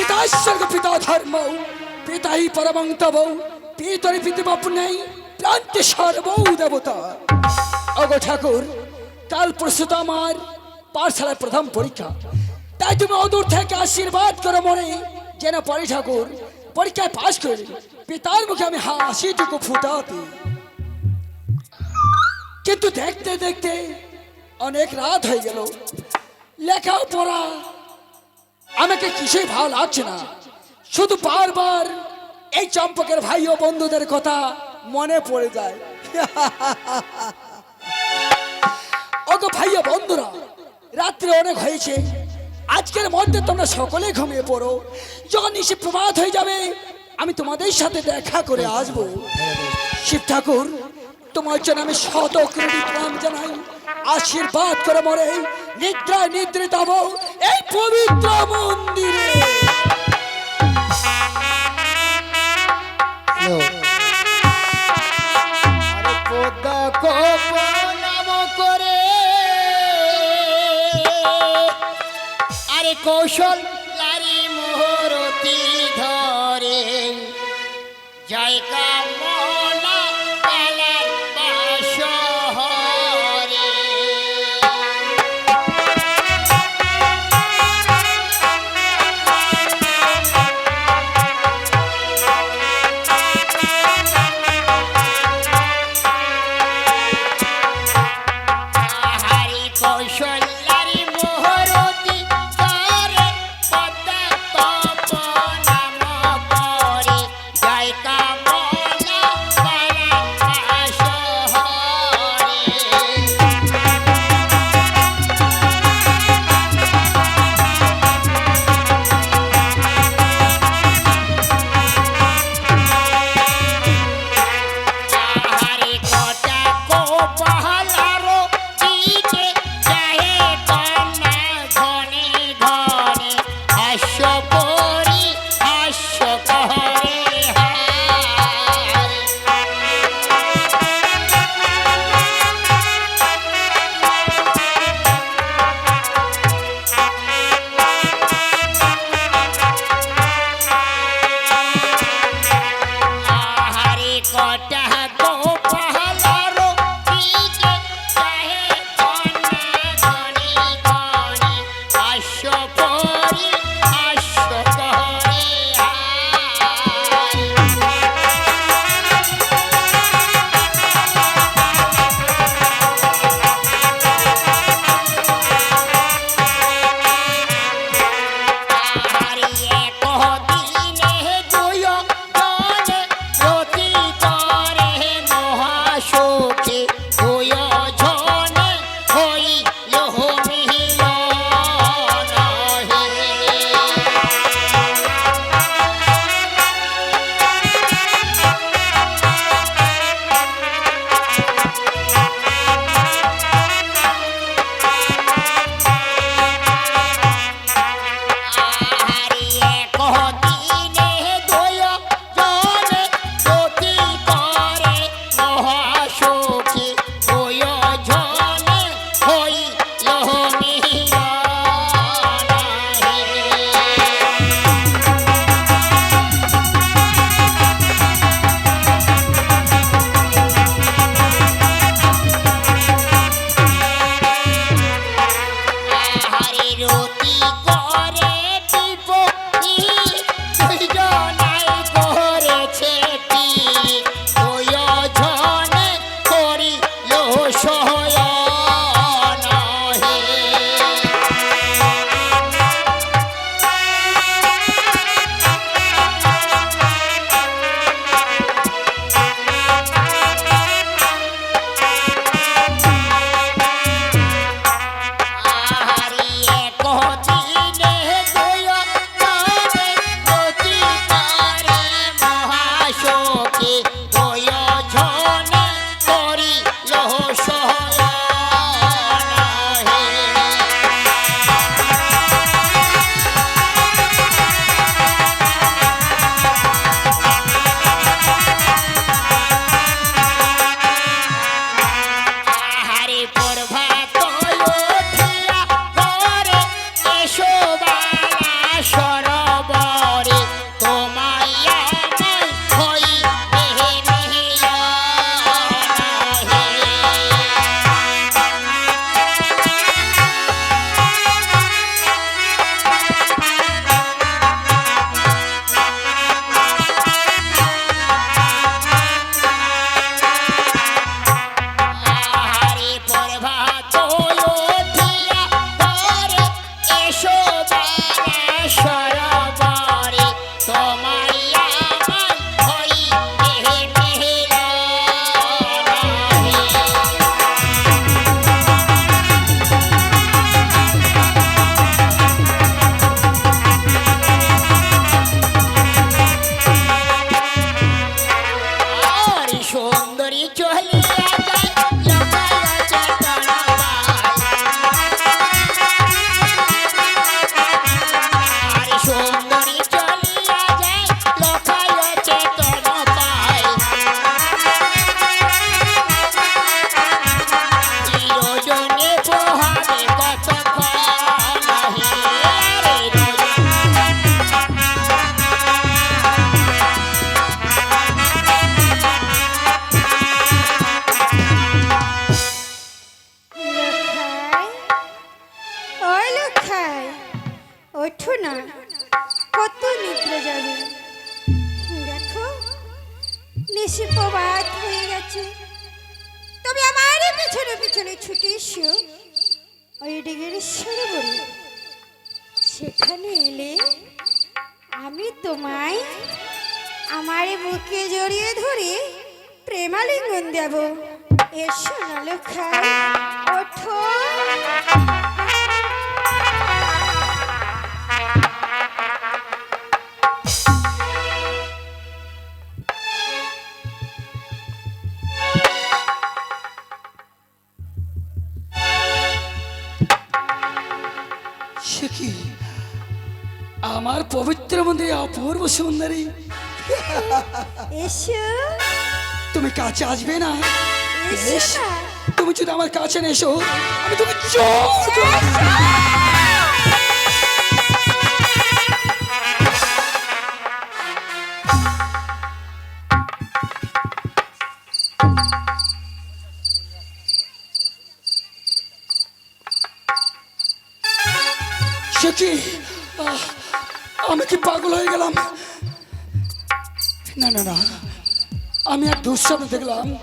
पिता स्वर्ग पिता धर्म पिता ही परमं तव पितरि पितृमा पुण्यै प्रान्ते सर्वौ देवता। अगो ठाकुर काल परशु আমার পাঠশালার প্রথম পরীক্ষা, তাই তুমি অদূর থেকে আশীর্বাদ করো মনে যেন পরে ঠাকুর পরীক্ষায় পাশ করে পিতার মুখে আমি হাসিটুকু ফুটাতে। কিন্তু দেখতে দেখতে অনেক রাত হয়ে গেল, লেখাপড়া আমাকে কিছুই ভালো লাগছে না, শুধু বারবার এই চম্পকের ভাই ও বন্ধুদের কথা মনে পড়ে যায়। ওগো ভাই ও বন্ধুরা, রাত্রে অনেক হয়েছে, আজকের মধ্যে তোমরা সকলে ঘুমিয়ে পড়ো, যখন নিশে প্রভাত হয়ে যাবে আমি তোমাদের সাথে দেখা করে আসবো। শিব ঠাকুর তোমার জন্য আমি শত কোটি প্রণাম জানাই, আশীর্বাদ করে মরে নিদ্রায় নিদ্রিত হব এই পবিত্র মন্দিরে। কৌশল লারি মোহরতি ধরে জয় কামনা পালার বাসহরে। হারি কৌশল লারি মোহরতি ওঠো না, কত নিদ্রা যাবে। দেখো নিশি প্রভাত হয়ে গেছে, তবে আমার পিছনে পিছনে ছুটে এসো ওই ডিগের সরোবরে। সেখানে এলে আমি তোমায় আমার বুকে জড়িয়ে ধরে প্রেমালিঙ্গন দেব। এসো না লক্ষাই, ওঠো। সে কি আমার পবিত্র মন্দিরে অপূর্ব সুন্দরী, এসো, তুমি কাছে আসবে না? এসো বেশ, না। তুমি যদি আমার কাছে না এসো আমি তুমি জোর করে- সে কি আমি কি পাগল হয়ে গেলাম? না না না, আমি এক দুঃস্বপ্ন দেখলাম।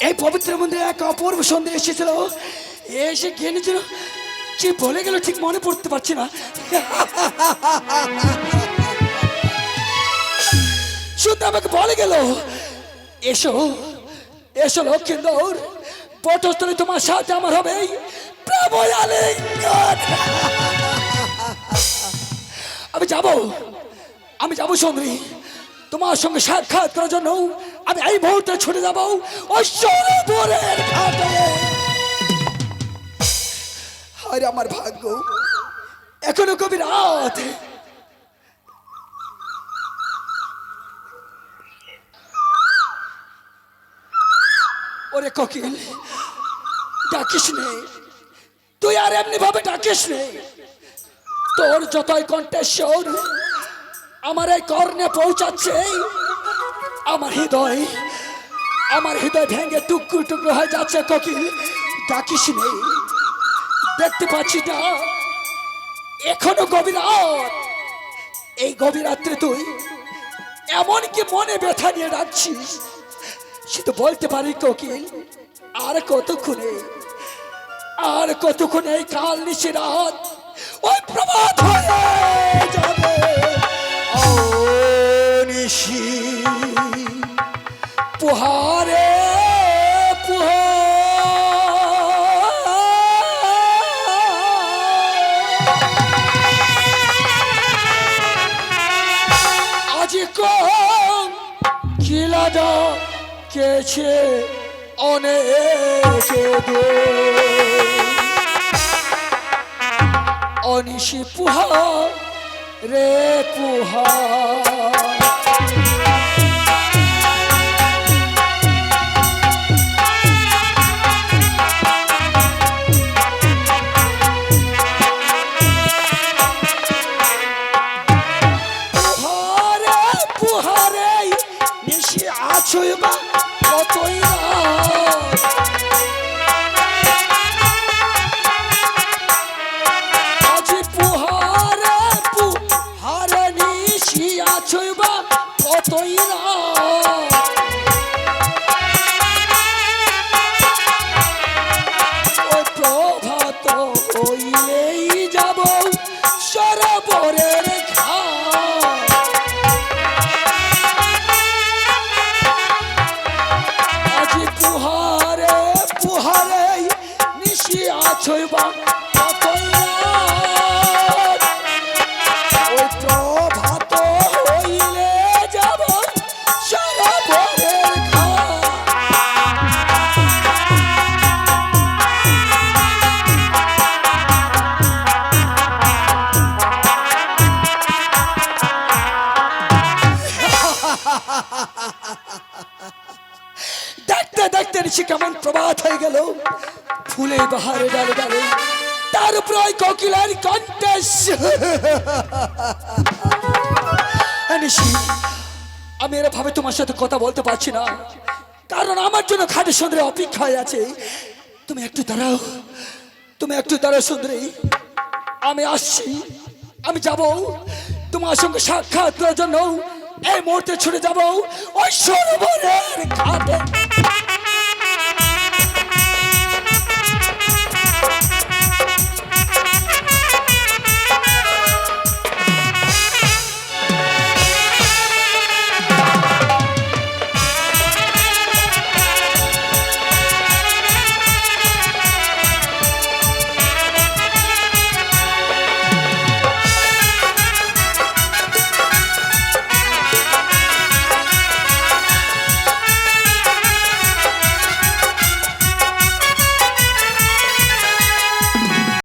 এই পবিত্র মন্দিরে এক অপূর্ব সন্ধ্যা এসেছিল, এসে গিয়ে নিয়েছিল, কি বলে গেল ঠিক মনে পড়তে পারছি না। শুধু আমাকে বলে গেল, এসো এসো লক্ষ্মীন্দর, পটস্থলে তোমার সাথে আমার হবে প্রেম আলিঙ্গন। আমি যাবো সুন্দরী, তোমার সঙ্গে সাক্ষাৎ করার জন্য আমি এই মুহূর্তে ছুটে যাবো ওই সরোবরের ঘাটে। আরে আমার ভাগ্য, এখনো গভীর রাত। ওরে কোকিল, ডাকিস নে, তুই আর এমনি ভাবে ডাকিস নে। তোর যতই কণ্ঠস্বর আমার এই কর্ণে পৌঁছাচ্ছে, আমার হৃদয় ভেঙে টুকরো টুকরো হয়ে যাচ্ছে। কোকিল, ডাকিস নে, দেখতে পাচ্ছি না এখনো গভীর রাত। এই গভীর রাত্রে তুই এমন কি মনে ব্যথা নিয়ে ডাকছিস, সে তো বলতে পারি কোকিল। আর কতক্ষণে এই কাল নিশি রাত ওই প্রভাত হয়ে যাবে। ও নিশি পুহারে আজি কম কিলাদা কেছে অনেকে দে অনিশি পুহা রে পুহা। পুহারে নিশি আছুই বা কতই না। আজি পুহারে নিশি আছুই বা কতই না। ওই প্রভাত হইলেই যাব সরোবরের ঘাট। আজি পুহারে নিশি আছই বা কতই রাত। ওই প্রভাত হইলে যাব সরোবরের ঘাট। দেখতে দেখতে নিশি কেমন প্রভাত হয়ে গেল, ফুলে বাহারে ডালে ডালে, তার উপর ওই কোকিলের কণ্ঠস্বর। নিশি, আমি এরা ভাবে তোমার সাথে কথা বলতে পারছি না, কারণ আমার জন্য খাটে সুন্দরী অপেক্ষায় আছে। তুমি একটু দাঁড়াও সুন্দরী। আমি আসছি, আমি যাব তোমার সঙ্গে সাক্ষাৎ করার জন্য। এই মুহূর্তে ছুটে যাব ওই সরোবরের ঘাটে।